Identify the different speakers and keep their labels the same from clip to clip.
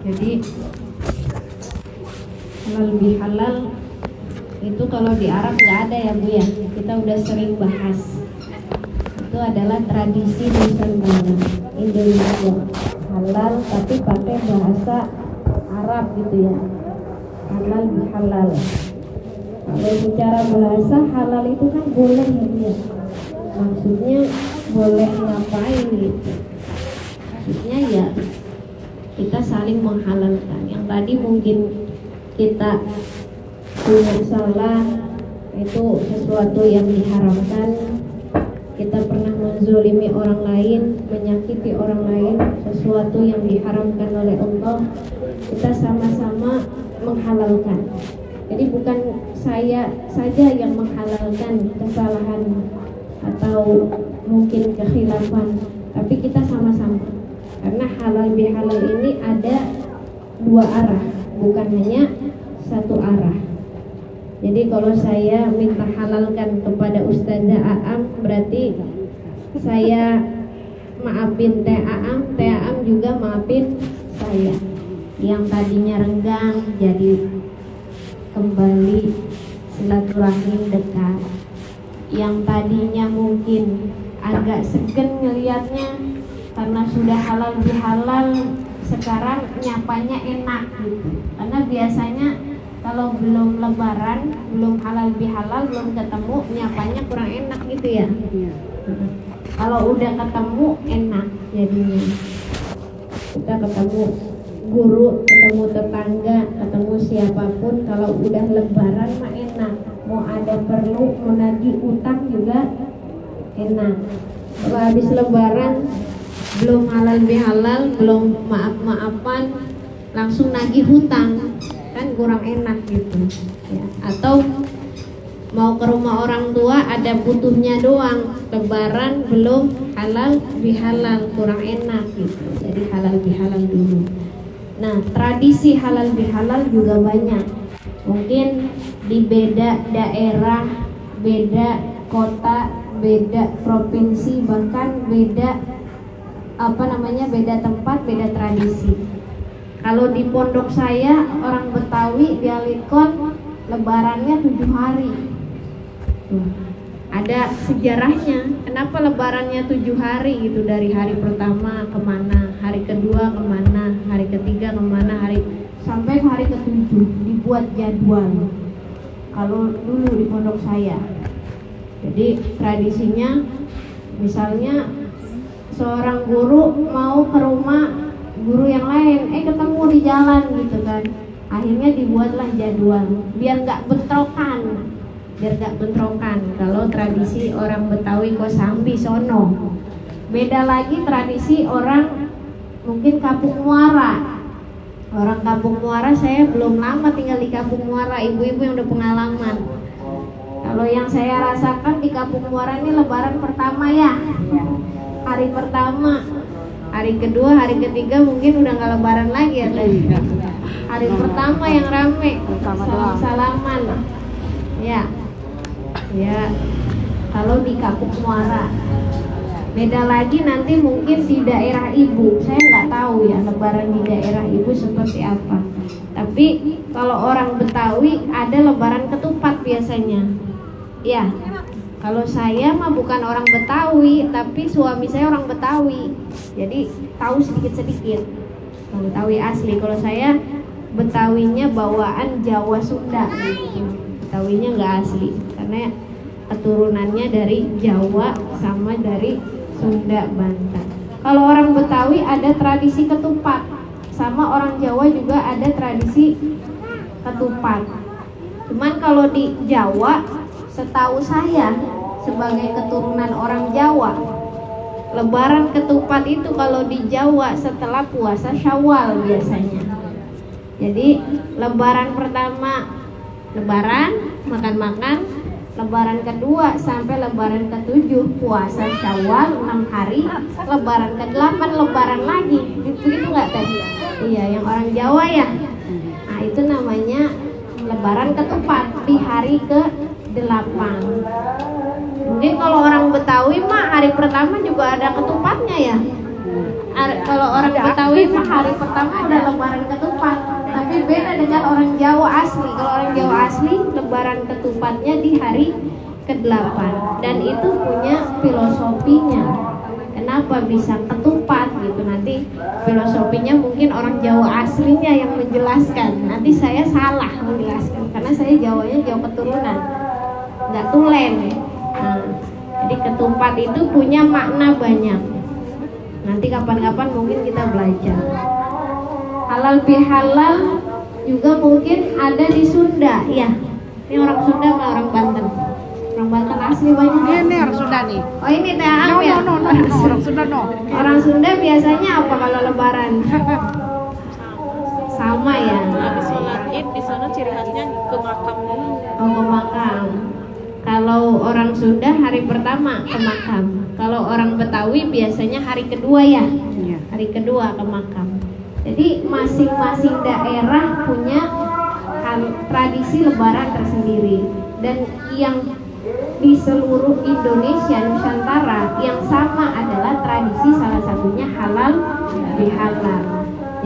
Speaker 1: Jadi halal bihalal itu kalau di Arab nggak ada ya Bu ya. Kita udah sering bahas. Itu adalah tradisi Nusantara Indonesia. Halal tapi pakai bahasa Arab gitu ya. Halal bihalal. Kalau secara bahasa halal itu kan boleh ya Bu ya. Maksudnya boleh ngapain gitu. Maksudnya ya kita saling menghalalkan. Yang tadi mungkin kita punya salah, itu sesuatu yang diharamkan. Kita pernah menzolimi orang lain, menyakiti orang lain, sesuatu yang diharamkan oleh Allah. Kita sama-sama menghalalkan. Jadi bukan saya saja yang menghalalkan kesalahan atau mungkin kekhilafan, tapi kita sama-sama. Karena halal bihalal ini ada dua arah, bukan hanya satu arah. Jadi kalau saya minta halalkan kepada Ustazah Aam, berarti saya maafin Teh Aam juga maafin saya. Yang tadinya renggang jadi kembali silaturahim dekat. Yang tadinya mungkin agak segan ngelihatnya karena sudah halal bihalal, sekarang nyapanya enak gitu. Karena biasanya kalau belum lebaran, belum halal bihalal, belum ketemu, nyapanya kurang enak gitu ya. Kalau udah ketemu enak jadinya. Kita ketemu guru, ketemu tetangga, ketemu siapapun, kalau udah lebaran mah enak. Mau ada perlu, mau nagih utang juga enak. Kalau habis lebaran belum halal bihalal, belum maaf-maafan, langsung nagih hutang, kan kurang enak gitu ya. Atau mau ke rumah orang tua ada butuhnya doang, lebaran belum halal bihalal, kurang enak gitu. Jadi halal bihalal dulu. Nah, tradisi halal bihalal juga banyak. Mungkin di beda daerah, beda kota, beda provinsi, bahkan beda beda tempat, beda tradisi. Kalau di pondok saya orang Betawi di Alikon lebarannya 7 hari. Ada sejarahnya. Kenapa lebarannya 7 hari gitu, dari hari pertama kemana, hari kedua kemana, hari ketiga kemana, sampai hari ke-7 dibuat jadwal. Kalau dulu di pondok saya. Jadi tradisinya misalnya seorang guru mau ke rumah guru yang lain, ketemu di jalan gitu kan. Akhirnya dibuatlah jadwal biar nggak bentrokan. Kalau tradisi orang Betawi Kosambi sono. Beda lagi tradisi orang mungkin Kampung Muara. Orang Kampung Muara, saya belum lama tinggal di Kampung Muara, ibu-ibu yang udah pengalaman. Kalau yang saya rasakan di Kampung Muara ini lebaran pertama ya. Hari pertama, hari kedua, hari ketiga mungkin udah nggak lebaran lagi ya. Hari pertama yang rame, salam-salaman. Ya. Kalau di Kampung Muara. Beda lagi nanti mungkin di daerah ibu. Saya nggak tahu ya lebaran di daerah ibu seperti apa. Tapi kalau orang Betawi ada lebaran ketupat biasanya. Ya. Kalau saya mah bukan orang Betawi, tapi suami saya orang Betawi. Jadi tahu sedikit-sedikit. Orang Betawi asli. Kalau saya Betawinya bawaan Jawa Sunda. Betawinya nggak asli, karena keturunannya dari Jawa sama dari Sunda Banten. Kalau orang Betawi ada tradisi ketupat, sama orang Jawa juga ada tradisi ketupat. Cuman kalau di Jawa, setahu saya sebagai keturunan orang Jawa, lebaran ketupat itu kalau di Jawa setelah puasa Syawal biasanya. Jadi lebaran pertama lebaran, makan-makan, lebaran kedua sampai lebaran ke-7 puasa Syawal 6 hari, lebaran ke-8 lebaran lagi. Begitu nggak tadi? Iya, yang orang Jawa ya. Nah, itu namanya lebaran ketupat di hari ke-8. Mungkin kalau orang Betawi mah hari pertama juga ada ketupatnya ya. Kalau orang Betawi mah hari pertama udah lebaran ketupat. ketupatnya di hari ke-8 dan itu punya filosofinya. Kenapa bisa ketupat gitu, nanti filosofinya mungkin orang Jawa aslinya yang menjelaskan, nanti saya salah menjelaskan karena saya Jawanya Jawa keturunan, nggak tulen. Nah, jadi ketupat itu punya makna banyak, nanti kapan-kapan mungkin kita belajar. Halal bihalal juga mungkin ada di Sunda ya. Ini orang Sunda sama orang Banten? Orang Banten asli banyak.
Speaker 2: Ini orang Sunda nih.
Speaker 1: Oh ini teh apa ya?
Speaker 2: No, orang Sunda no.
Speaker 1: Orang Sunda biasanya apa kalau lebaran? Sama ya.
Speaker 3: Habis sholat id di sana ciri khasnya ke makam dulu.
Speaker 1: Oh ke makam. Kalau orang Sunda hari pertama ke makam. Kalau orang Betawi biasanya hari kedua ya.
Speaker 2: Iya.
Speaker 1: Hari kedua ke makam. Jadi masing-masing daerah punya tradisi lebaran tersendiri, dan yang di seluruh Indonesia Nusantara yang sama adalah tradisi salah satunya halal bihalal.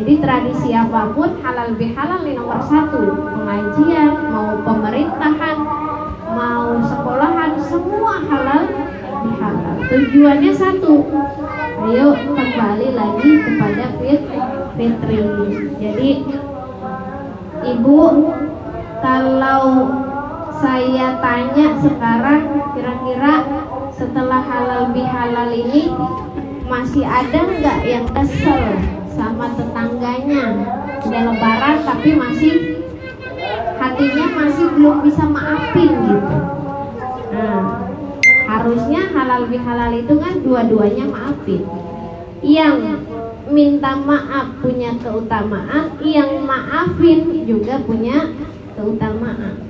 Speaker 1: Jadi tradisi apapun halal bihalal ini nomor 1. Pengajian, mau pemerintahan, mau sekolahan, semua halal bihalal. Tujuannya satu, ayo kembali lagi kepada fitri. Jadi ibu, kalau saya tanya sekarang, kira-kira setelah halal bihalal ini masih ada nggak yang kesel sama tetangganya? Udah lebaran tapi masih hatinya masih belum bisa maafin gitu. Nah, harusnya halal bihalal itu kan dua-duanya maafin. Yang minta maaf punya keutamaan, yang maafin juga punya keutamaan.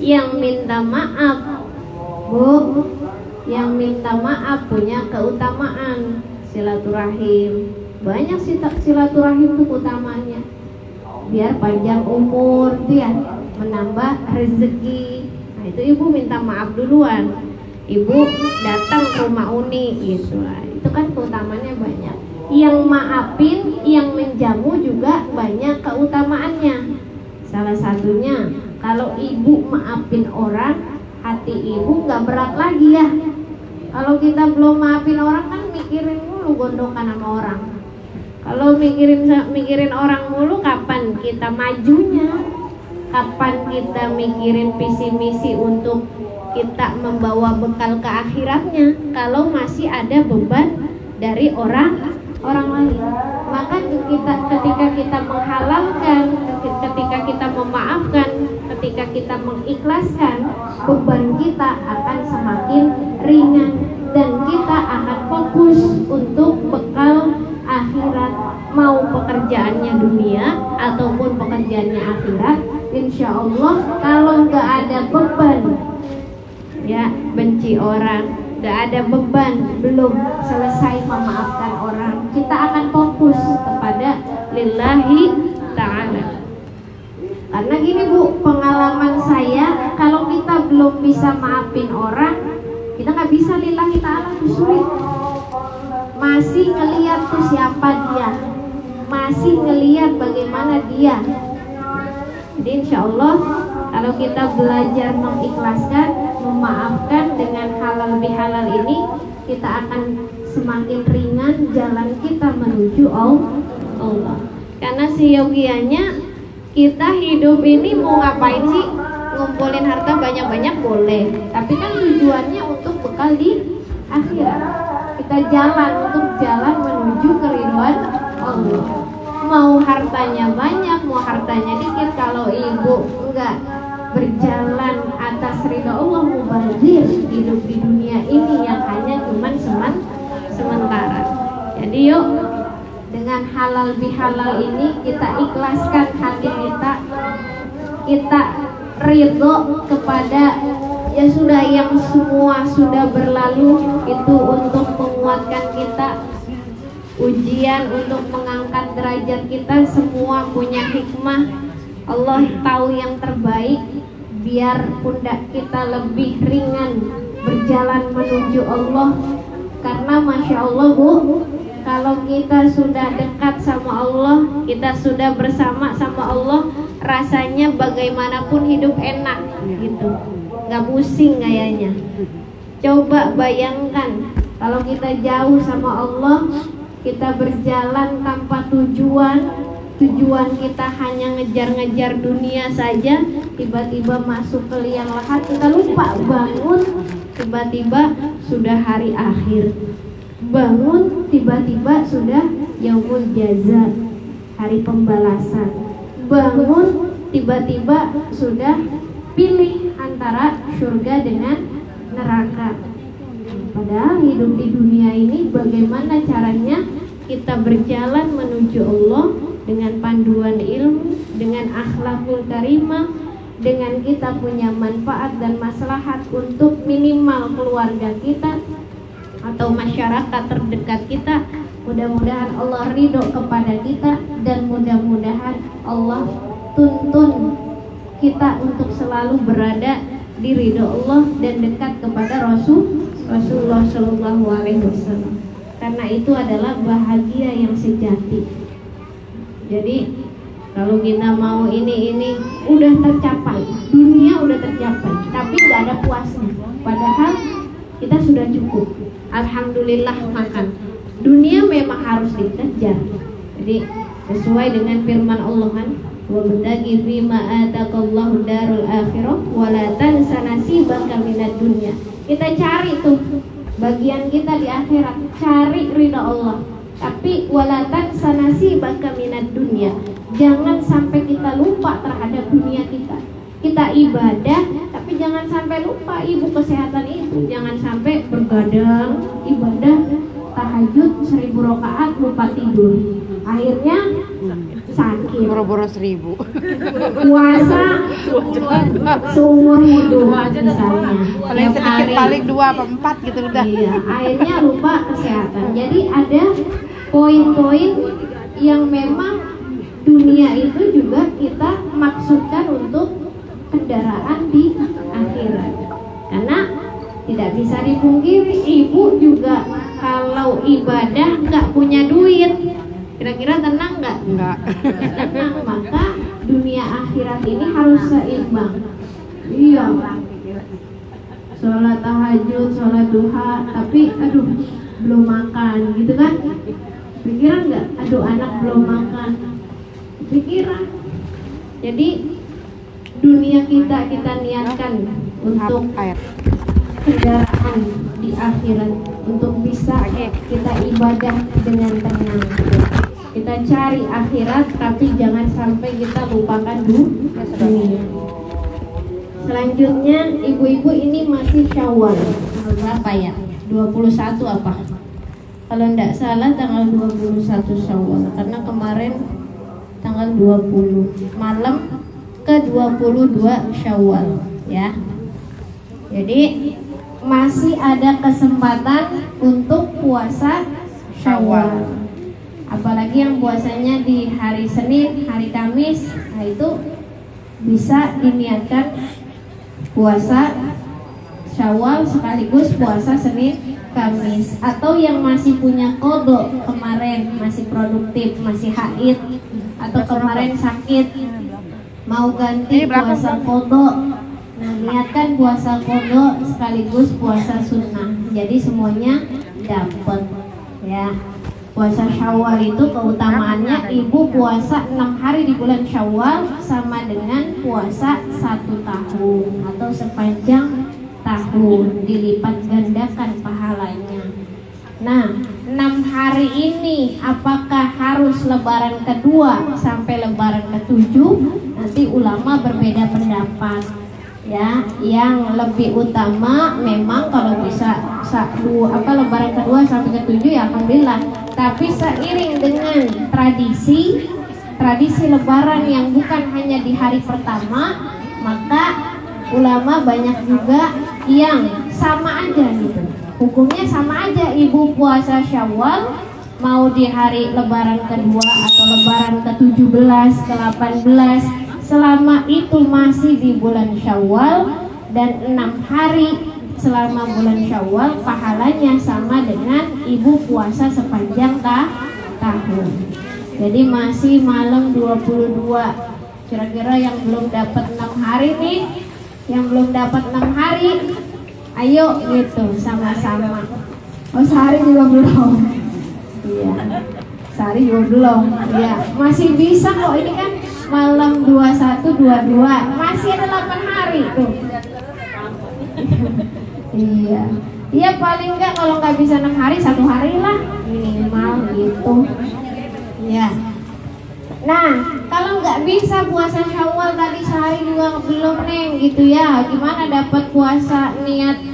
Speaker 1: Yang minta maaf, Bu, yang minta maaf punya keutamaan. Silaturahim, banyak sih silaturahim itu keutamanya. Biar panjang umur, dia menambah rezeki. Nah itu ibu minta maaf duluan, ibu datang ke rumah Uni gitu lah. Itu kan keutamaannya banyak. Yang maafin, yang menjamu juga banyak keutamaannya. Salah satunya, kalau ibu maafin orang, hati ibu nggak berat lagi ya. Kalau kita belum maafin orang kan mikirin mulu gondokan sama orang. Kalau mikirin orang mulu, kapan kita majunya? Kapan kita mikirin visi misi untuk kita membawa bekal ke akhiratnya? Kalau masih ada beban dari orang lain. Maka ketika kita menghalalkan, ketika kita memaafkan, ketika kita mengikhlaskan, beban kita akan semakin ringan dan kita akan fokus untuk bekal akhirat, mau pekerjaannya dunia ataupun pekerjaannya akhirat. Insya Allah kalau nggak ada beban ya benci orang, nggak ada beban belum selesai memaafkan orang, kita akan fokus kepada lillahi ta'ala. Karena gini Bu, pengalaman saya, kalau kita belum bisa maafin orang, kita nggak bisa lillahi ta'ala, itu sulit. Masih ngelihat tuh siapa dia, masih ngelihat bagaimana dia. Jadi insya Allah kalau kita belajar mengikhlaskan, memaafkan dengan halal bihalal ini, kita akan semakin ringan jalan kita menuju Allah. Karena seyogianya kita hidup ini mau ngapain sih? Ngumpulin harta banyak-banyak boleh, tapi kan tujuannya untuk bekal di akhirat. Kita jalan untuk jalan menuju keridhaan Allah. Mau hartanya banyak, mau hartanya dikit, kalau ibu enggak berjalan atas ridha Allah, mubazir hidup di dunia ini yang hanya cuman sementara. Jadi yuk, dengan halal bihalal ini kita ikhlaskan hati kita ridho kepada ya sudah, yang semua sudah berlalu, itu untuk menguatkan kita, ujian untuk mengangkat derajat kita, semua punya hikmah. Allah tahu yang terbaik, biar pundak kita lebih ringan berjalan menuju Allah. Karena Masya Allah Bu, kalau kita sudah dekat sama Allah, kita sudah bersama sama Allah, rasanya bagaimanapun hidup enak gitu. nggak pusing kayaknya. Coba bayangkan kalau kita jauh sama Allah, kita berjalan tanpa tujuan kita hanya ngejar-ngejar dunia saja, tiba-tiba masuk ke liang lahat, kita lupa bangun, tiba-tiba sudah hari akhir. Bangun, tiba-tiba sudah yaumul jaza, hari pembalasan. Bangun, tiba-tiba sudah pilih antara surga dengan neraka. Padahal hidup di dunia ini bagaimana caranya kita berjalan menuju Allah dengan panduan ilmu, dengan akhlakul karimah, dengan kita punya manfaat dan maslahat untuk minimal keluarga kita atau masyarakat terdekat kita. Mudah-mudahan Allah ridho kepada kita dan mudah-mudahan Allah tuntun kita untuk selalu berada di ridho Allah dan dekat kepada Rasulullah Shallallahu Alaihi Wasallam. Karena itu adalah bahagia yang sejati. Jadi kalau kita mau ini udah tercapai, dunia udah tercapai, tapi nggak ada puasnya. Padahal kita sudah cukup. Alhamdulillah makan. Dunia memang harus dikejar. Jadi sesuai dengan firman Allah kan, wabtaghi fima ataqallahu darul akhirah wala tansa nasibaka minad dunya. Kita cari tuh bagian kita di akhirat, cari ridha Allah. Tapi wala tansa nasibaka minad dunya. Jangan sampai kita lupa terhadap dunia kita. Kita ibadah, tapi jangan sampai lupa ibu kesehatan itu. Jangan sampai bergadang ibadah tahajud 1000 rakaat lupa tidur. Akhirnya sakit.
Speaker 2: Boro-boro 1000.
Speaker 1: Puasa seumur hidup misalnya.
Speaker 2: Paling sedikit paling 2 apa 4 gitu udah.
Speaker 1: Iya, akhirnya lupa kesehatan. Jadi ada poin-poin yang memang dunia itu juga kita maksudkan untuk kendaraan di akhirat. Karena tidak bisa dipungkiri, ibu juga kalau ibadah nggak punya duit, kira-kira tenang nggak?
Speaker 2: Enggak.
Speaker 1: Tenang. Maka dunia akhirat ini harus seimbang. Iya. Sholat tahajud, sholat duha, tapi aduh belum makan, gitu kan? Pikiran nggak? Aduh anak belum makan. Pikiran. Jadi dunia kita niatkan untuk kendaraan di akhirat, untuk bisa kita ibadah dengan tenang. Kita cari akhirat, tapi jangan sampai kita lupakan dunia. Selanjutnya ibu-ibu ini masih Syawal. Tanggal berapa ya? 21 apa? Kalau tidak salah tanggal 21 Syawal, karena kemarin tanggal 20 malam ke 22 Syawal ya. Jadi masih ada kesempatan untuk puasa Syawal. Apalagi yang puasanya di hari Senin, hari Kamis, nah itu bisa diniatkan puasa Syawal sekaligus puasa Senin Kamis. Atau yang masih punya qada kemarin, masih produktif, masih haid, atau kemarin sakit mau ganti puasa qada, nah niatkan puasa qada sekaligus puasa sunnah, jadi semuanya dapat ya. Puasa Syawal itu keutamaannya ibu puasa 6 hari di bulan Syawal sama dengan puasa 1 tahun atau sepanjang tahun, dilipat gandakan pahalanya. Nah, 6 hari ini apakah harus lebaran kedua sampai lebaran ke-7? Nanti ulama berbeda pendapat ya. Yang lebih utama memang kalau bisa lebaran kedua sampai ke-7 ya alhamdulillah. Tapi seiring dengan tradisi lebaran yang bukan hanya di hari pertama, maka ulama banyak juga yang sama aja gitu. Hukumnya sama aja, ibu puasa Syawal mau di hari lebaran kedua atau lebaran ke-17, ke-18, selama itu masih di bulan Syawal dan 6 hari selama bulan Syawal pahalanya sama dengan ibu puasa sepanjang tahun. Jadi masih malam 22. Kira-kira yang belum dapat 6 hari nih Yang belum dapat 6 hari, ayo gitu sama-sama. Oh, sehari juga belum. Iya. Sehari juga belum. Iya, masih bisa kok, ini kan malam 21 22. Masih ada 8 hari tuh. Iya. Iya, paling enggak kalau nggak bisa 6 hari, 1 hari lah minimal gitu. Iya. Nah, kalau nggak bisa puasa Syawal tadi sehari juga belum Neng gitu ya. Gimana dapat puasa niat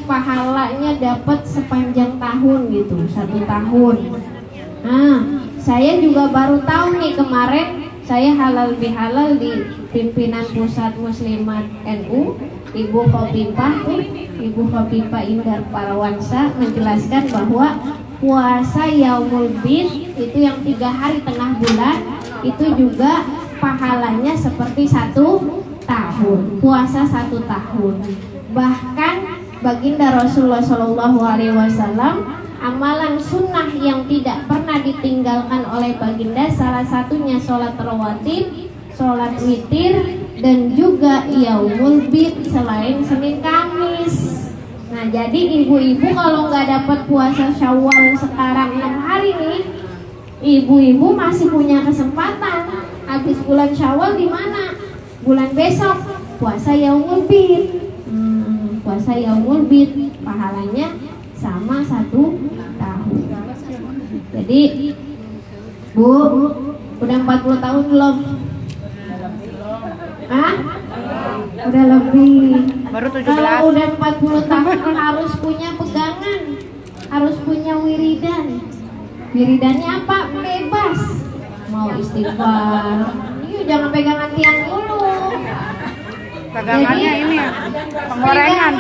Speaker 1: pahalanya dapat sepanjang tahun gitu, 1 tahun. Nah, saya juga baru tahu nih kemarin saya halal bihalal di pimpinan pusat Muslimat NU, Ibu Khofifah Indar Parawansa menjelaskan bahwa puasa Yaumul Bid itu yang 3 hari tengah bulan itu juga pahalanya seperti 1 tahun, puasa 1 tahun. Bahkan baginda Rasulullah SAW, amalan sunnah yang tidak pernah ditinggalkan oleh baginda salah satunya sholat rawatib, sholat witir, dan juga Yaumul Bid selain Senin Kamis. Nah, jadi ibu-ibu kalau nggak dapat puasa Syawal sekarang 6 hari nih, ibu-ibu masih punya kesempatan. Habis bulan Syawal di mana? Bulan besok puasa Yaumul Bid. Puasa Yaumul Bid pahalanya sama 1 tahun. Jadi Bu, udah 40 tahun belum? Hah? Udah lebih.
Speaker 2: Baru 17.
Speaker 1: Kalau udah 40 tahun harus punya pegangan, harus punya wiridan. Wiridannya apa? Bebas. Mau istighfar, jangan pegangan tiang dulu.
Speaker 2: Pegangannya ini penggorengan.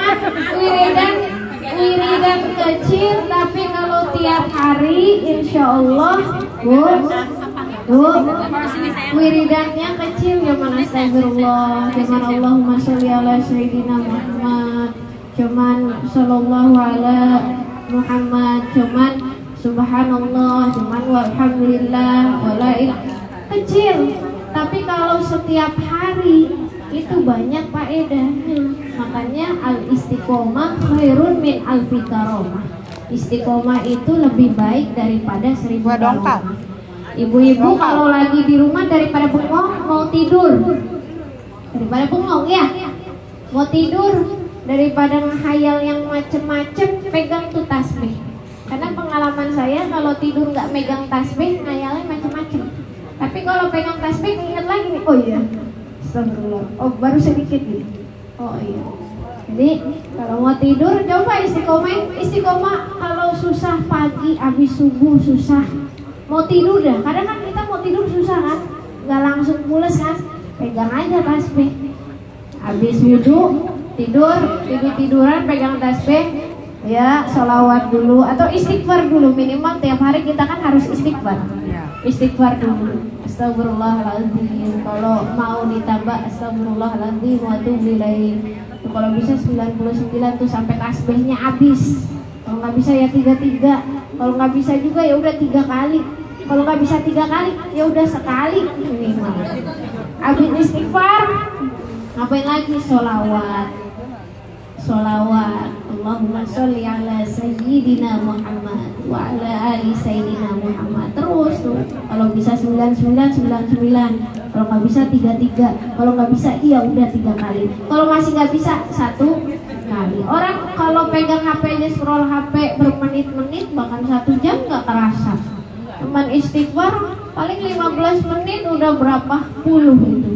Speaker 1: Wiridan kecil, tapi kalau tiap hari insya Allah wiridannya kecil. Cuman astagfirullah, cuman Allahumma sholli ala sayyidina Muhammad, cuman sallallahu ala Muhammad, cuman subhanallah, cuman walhamdulillah, wala ilaha, kecil. Tapi kalau setiap hari itu banyak faedahnya. Makanya al-istiqomah khairun min alfi karomah. Istiqomah itu lebih baik daripada 1000 karomah. Ibu-ibu kalau lagi di rumah daripada bengong mau tidur, daripada bengong ya, mau tidur daripada menghayal yang macem-macem, pegang tuh tasbih. Karena pengalaman saya kalau tidur nggak megang tasbih, ngayalnya macem-macem. Tapi kalau pegang tasbih ingat lagi nih, oh iya, astagfirullah, oh baru sedikit nih, oh iya. Jadi kalau mau tidur coba istiqomah. Kalau susah pagi abis subuh susah mau tidur dah, kadang kan kita mau tidur susah kan, nggak langsung pules kan, pegang aja tasbih. Habis wudhu tiduran pegang tasbih, ya sholawat dulu atau istighfar dulu, minimal tiap hari kita kan harus istighfar dulu. Astagfirullahaladzim, kalau mau ditambah astagfirullahaladzim wa atubu ilaih. Kalau bisa 99 tuh sampai tasbihnya habis. Kalau nggak bisa ya 33. Kalau nggak bisa juga ya udah 3 kali. Kalau nggak bisa 3 kali ya udah sekali minimal. Habis istighfar ngapain lagi? Sholawat. Allahumma sholli ala sayyidina Muhammad wa ala ali sayyidina Muhammad. Terus tuh, kalau bisa 99. Kalau nggak bisa 33. Kalau nggak bisa iya udah 3 kali. Kalau masih nggak bisa 1 kali. Orang kalau pegang HP aja scroll HP bermenit-menit bahkan 1 jam nggak kerasa. Cuman istighfar paling 15 menit udah berapa puluh itu.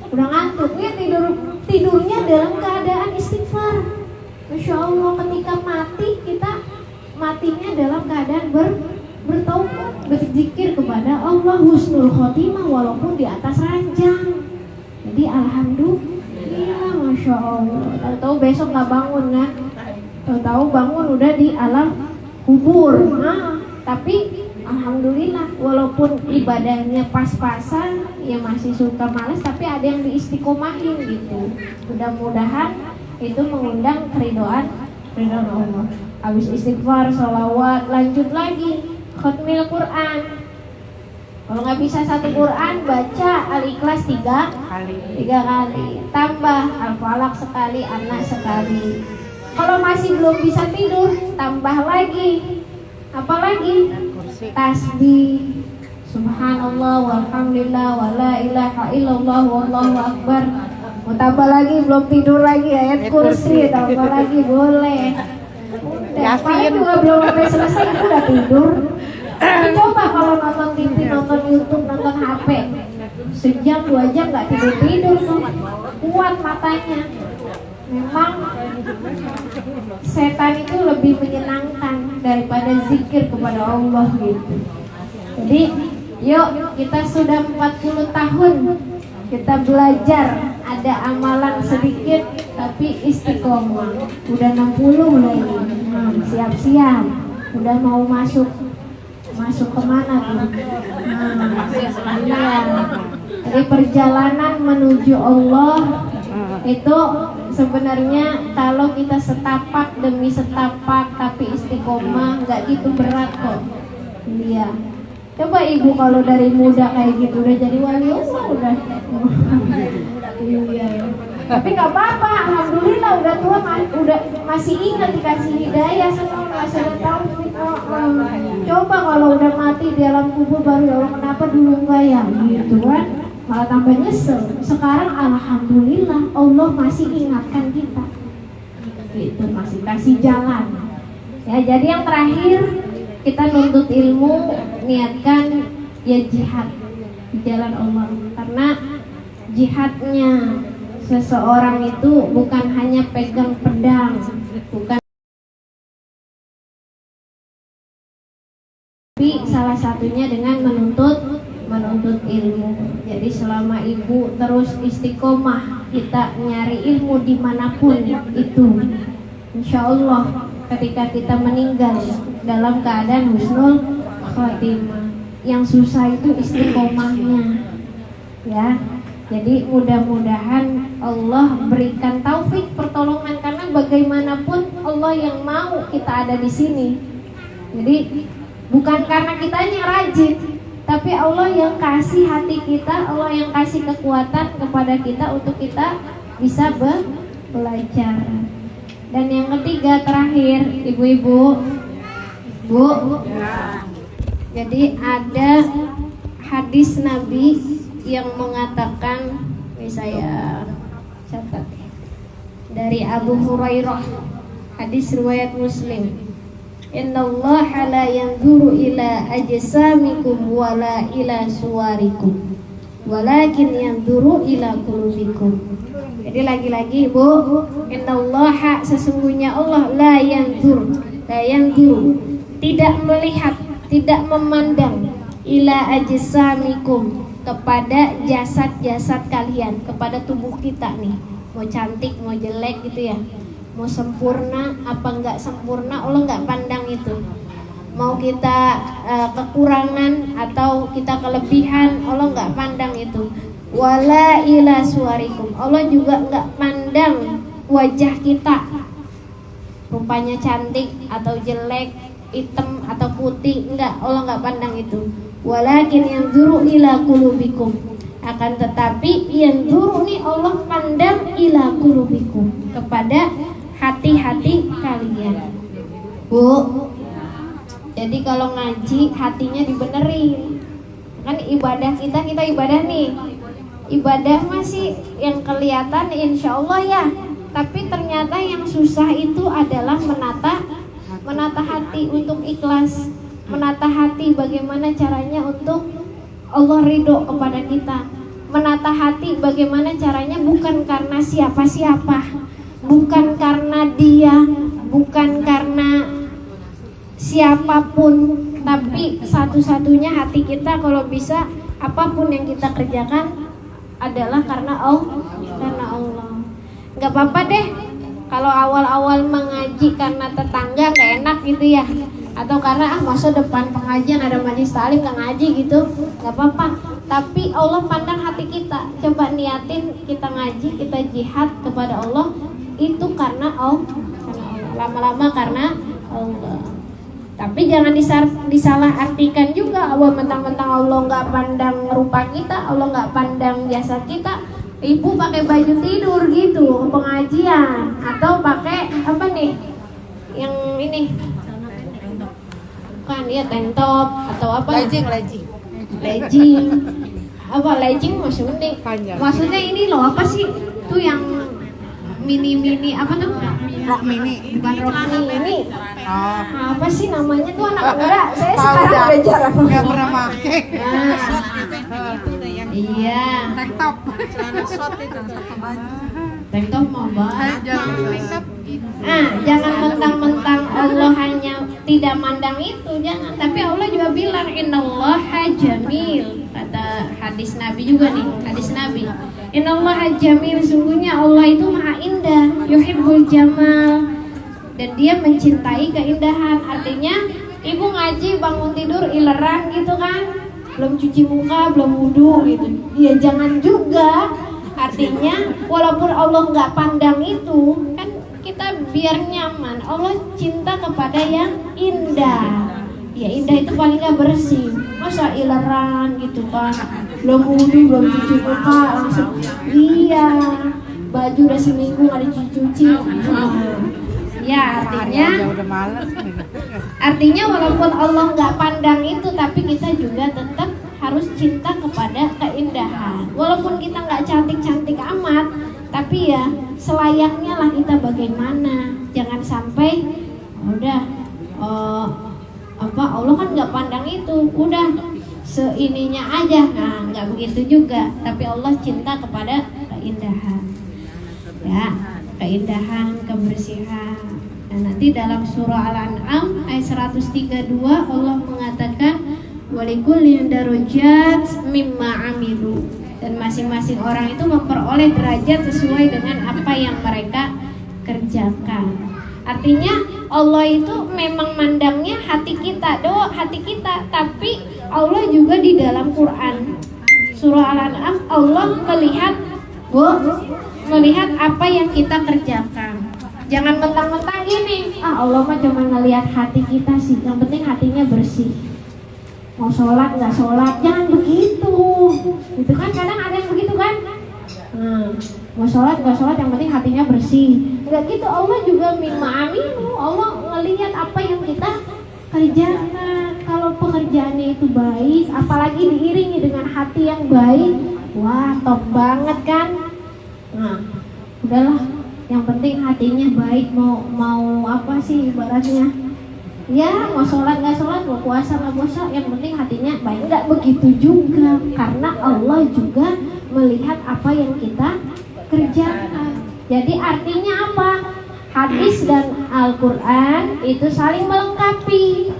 Speaker 1: Udah ngantuk ya, tidurnya dalam keadaan istighfar. Masya Allah, ketika mati kita matinya dalam keadaan bertaubat, berzikir kepada Allah, husnul khotimah walaupun di atas ranjang. Jadi alhamdulillah, Masya Allah. Tahu-tahu besok nggak bangun kan? Tahu-tahu bangun udah di alam kubur. Nah, tapi alhamdulillah walaupun ibadahnya pas-pasan, ya masih suka malas, tapi ada yang diistiqomahin gitu. Mudah-mudahan itu mengundang keridhaan Allah. Habis istighfar, sholawat, lanjut lagi khatmil Quran. Kalau nggak bisa satu Quran, baca Al-Ikhlas tiga kali, tambah Al-Falaq sekali, Anak sekali. Kalau masih belum bisa tidur, tambah lagi. Apalagi? Tasbih, Subhanallah, walhamdulillah, wala ilaha illallah, wallahu akbar. Mau tambah lagi, belum tidur lagi, ayat kursi, tambah lagi boleh. Yasin juga belum sampai selesai itu udah tidur. Coba kalau nonton TV, nonton YouTube, nonton HP, sejam 2 jam nggak tidur tuh, kuat matanya. Memang setan itu lebih menyenangkan daripada zikir kepada Allah gitu. Jadi yuk, kita sudah 40 tahun kita belajar, ada amalan sedikit tapi istiqomah. Udah 60 mulai, siap-siap, udah mau masuk kemana tuh? Iya. Jadi perjalanan menuju Allah itu sebenarnya kalau kita setapak demi setapak tapi istiqomah nggak gitu berat kok. Iya. Coba ibu kalau dari muda kayak gitu udah jadi wali Allah udah. Iya. Tapi nggak apa-apa, alhamdulillah udah tua, udah masih ingat dikasih hidayah sama Allah, tahu. Coba kalau udah mati di alam kubur baru ya Allah kenapa dulu enggak ya gitu kan, malah tambah nyesel. Sekarang alhamdulillah Allah masih ingatkan kita, gitu, masih kasih jalan. Ya jadi yang terakhir kita nuntut ilmu, niatkan ya jihad di jalan Allah, karena jihadnya seseorang itu bukan hanya pegang pedang, bukan, tapi salah satunya dengan menuntut ilmu. Jadi selama ibu terus istiqomah kita nyari ilmu dimanapun itu, insya Allah ketika kita meninggal dalam keadaan husnul khotimah. Yang susah itu istiqomahnya, ya. Jadi mudah-mudahan Allah berikan taufik pertolongan, karena bagaimanapun Allah yang mau kita ada di sini. Jadi bukan karena kitanya rajin, tapi Allah yang kasih hati kita, Allah yang kasih kekuatan kepada kita untuk kita bisa belajar. Dan yang ketiga terakhir, ibu-ibu, Bu. Jadi ada hadis Nabi yang mengatakan, ini saya catat, dari Abu Hurairah, hadis riwayat Muslim. Innallaha la yanzuru ila ajsamikum wala ila suwarikum, walakin yanzuru ila qulubikum. Jadi lagi-lagi Bu, innallaha, sesungguhnya Allah, la yanzuru, tidak melihat, tidak memandang, ila ajsamikum, kepada jasad-jasad kalian, kepada tubuh kita nih, mau cantik mau jelek gitu ya, mau sempurna apa enggak sempurna, Allah enggak pandang itu. Mau kita kekurangan atau kita kelebihan, Allah enggak pandang itu. Wala ila suwarikum, Allah juga enggak pandang wajah kita, rupanya cantik atau jelek, hitam atau putih, enggak, Allah enggak pandang itu. Walakin yanzuru ila qulubikum, akan tetapi yanzuru nih Allah pandang ila qulubikum, kepada hati-hati kalian. Bu, jadi kalau ngaji hatinya dibenerin. Kan ibadah kita ibadah nih, ibadah masih yang kelihatan insya Allah ya, tapi ternyata yang susah itu adalah menata hati untuk ikhlas, menata hati bagaimana caranya untuk Allah ridho kepada kita, menata hati bagaimana caranya bukan karena siapa-siapa, bukan karena dia, bukan karena siapapun, tapi satu-satunya hati kita kalau bisa apapun yang kita kerjakan adalah karena Allah. Nggak apa-apa deh kalau awal-awal mengaji karena tetangga nggak enak gitu ya, atau karena masa depan pengajian ada majelis taklim nggak ngaji gitu, nggak apa-apa. Tapi Allah pandang hati kita. Coba niatin kita ngaji, kita jihad kepada Allah, itu karena Allah. Lama-lama karena Allah. Tapi jangan disalah artikan juga bahwa mentang-mentang Allah nggak pandang rupa kita, Allah nggak pandang jasad kita. Ibu pakai baju tidur gitu ke pengajian atau pakai apa nih? Yang ini kan ya tank top atau apa?
Speaker 2: Legging.
Speaker 1: Legging. Apa legging maksudnya?
Speaker 2: Panjang.
Speaker 1: Maksudnya ini loh apa sih? Tuh yang mini apa tuh?
Speaker 2: Rok mini.
Speaker 1: Bukan rok mini.
Speaker 2: Oh.
Speaker 1: Apa sih namanya tuh anak muda? Saya
Speaker 2: Tahu
Speaker 1: sekarang
Speaker 2: dah.
Speaker 1: udah jarang.
Speaker 2: Nggak pernah pakai.
Speaker 1: Iya.
Speaker 2: Tank top.
Speaker 1: Tank top mau banget.
Speaker 2: Jangan.
Speaker 1: Jangan mentang-mentang Allah hanya tidak mandang itu, jangan. Tapi Allah juga bilang innallaha jamil. Kata hadis Nabi juga nih, hadis Nabi. Innallaha jamil, sungguhnya Allah itu maha indah, yuhibbul jamal. Dan dia mencintai keindahan. Artinya ibu ngaji bangun tidur ileran gitu kan, belum cuci muka, belum wudu gitu. Ya jangan juga. Artinya walaupun Allah nggak pandang itu, kan kita biar nyaman. Allah cinta kepada yang indah. Ya indah itu paling nggak bersih. Masa ileran gitu kan, belum wudu, belum cuci muka langsung. Iya, baju udah seminggu nggak dicuci. Ya artinya walaupun Allah nggak pandang itu, tapi kita juga tetap harus cinta kepada keindahan. Walaupun kita nggak cantik-cantik amat, tapi ya selayaknya lah kita bagaimana. Jangan sampai udah Allah kan nggak pandang itu, udah seininya aja. Nah nggak begitu juga. Tapi Allah cinta kepada keindahan. Ya, keindahan, kebersihan. Nah, nanti dalam surah Al-An'am ayat 132 Allah mengatakan walikulli darajat mimma amilu, dan masing-masing orang itu memperoleh derajat sesuai dengan apa yang mereka kerjakan. Artinya Allah itu memang mandangnya hati kita, tapi Allah juga di dalam Quran surah Al-An'am Allah melihat apa yang kita kerjakan. Jangan mentang-mentang gini, Allah mah cuma ngelihat hati kita sih, yang penting hatinya bersih. Mau sholat nggak sholat, jangan begitu. Itu kan kadang ada yang begitu kan. Mau sholat nggak sholat, yang penting hatinya bersih. Nggak gitu, Allah juga mimma aminu. Allah ngelihat apa yang kita kerjakan. Kalau pekerjaannya itu baik, apalagi diiringi dengan hati yang baik, wah top banget kan. Nah, udahlah, yang penting hatinya baik. Mau apa sih ibaratnya? Ya, mau sholat nggak sholat, mau puasa nggak puasa, yang penting hatinya baik. Nggak begitu juga, karena Allah juga melihat apa yang kita kerjakan. Jadi artinya apa? Hadis dan Al-Quran itu saling melengkapi.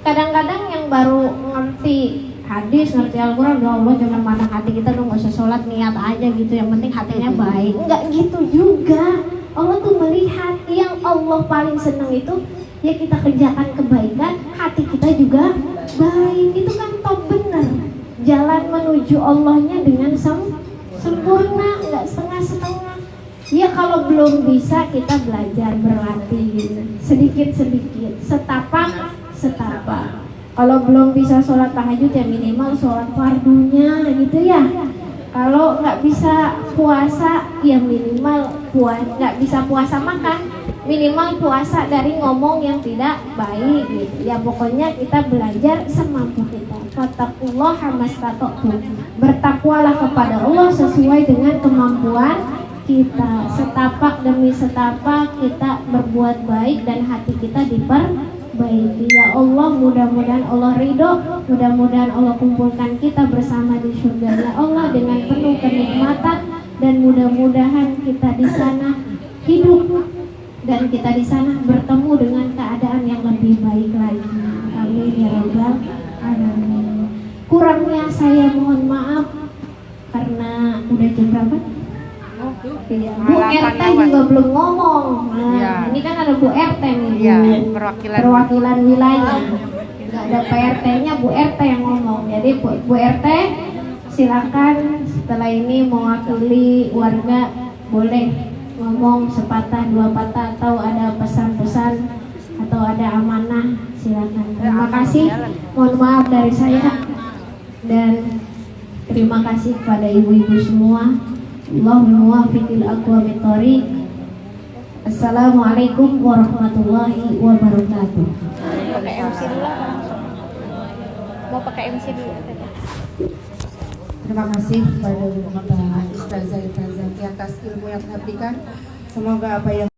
Speaker 1: Kadang-kadang yang baru ngerti hadis, ngerti Al-Quran, ya Allah jangan mandang hati kita dong, nggak usah sholat, niat aja gitu, yang penting hatinya baik. Nggak gitu juga. Allah tuh melihat yang Allah paling seneng itu ya kita kerjakan kebaikan, hati kita juga baik. Itu kan top bener. Jalan menuju Allahnya dengan sempurna, nggak setengah-setengah. Ya kalau belum bisa kita belajar, berlatih sedikit-sedikit, setapak. Kalau belum bisa sholat tahajud ya minimal sholat fardunya gitu ya. Kalau nggak bisa puasa ya minimal nggak bisa puasa makan, minimal puasa dari ngomong yang tidak baik gitu. Ya pokoknya kita belajar semampu kita. Fattaqullaha mastata'tum. Bertakwalah kepada Allah sesuai dengan kemampuan kita. Setapak demi setapak kita berbuat baik dan hati kita diperbaiki. Ya Allah, mudah-mudahan Allah ridho, mudah-mudahan Allah kumpulkan kita bersama di surga Allah dengan penuh kenikmatan, dan mudah-mudahan kita di sana hidup dan kita di sana bertemu dengan keadaan yang lebih baik lagi. Amin ya rabbal alamin. Kurangnya saya mohon maaf karena udah jam berapa? Iya, Bu RT juga belum ngomong. Nah, ini kan ada Bu RT nih, perwakilan wilayah. Nggak ada PRT-nya, Bu RT yang ngomong. Jadi Bu RT silakan setelah ini mewakili warga, boleh ngomong sepatah dua patah atau ada pesan-pesan atau ada amanah, Silakan. Terima kasih. Mohon maaf dari saya dan terima kasih kepada ibu-ibu semua. Allahumma muwaffiqil aqwamit thoriq. Assalamualaikum warahmatullahi wabarakatuh.
Speaker 3: Pakai MC dulu lah langsung. Mau pakai MC dulu.
Speaker 2: Terima kasih kepada Bapak Ustazah Ifazati atas ilmu yang diberikan. Semoga apa yang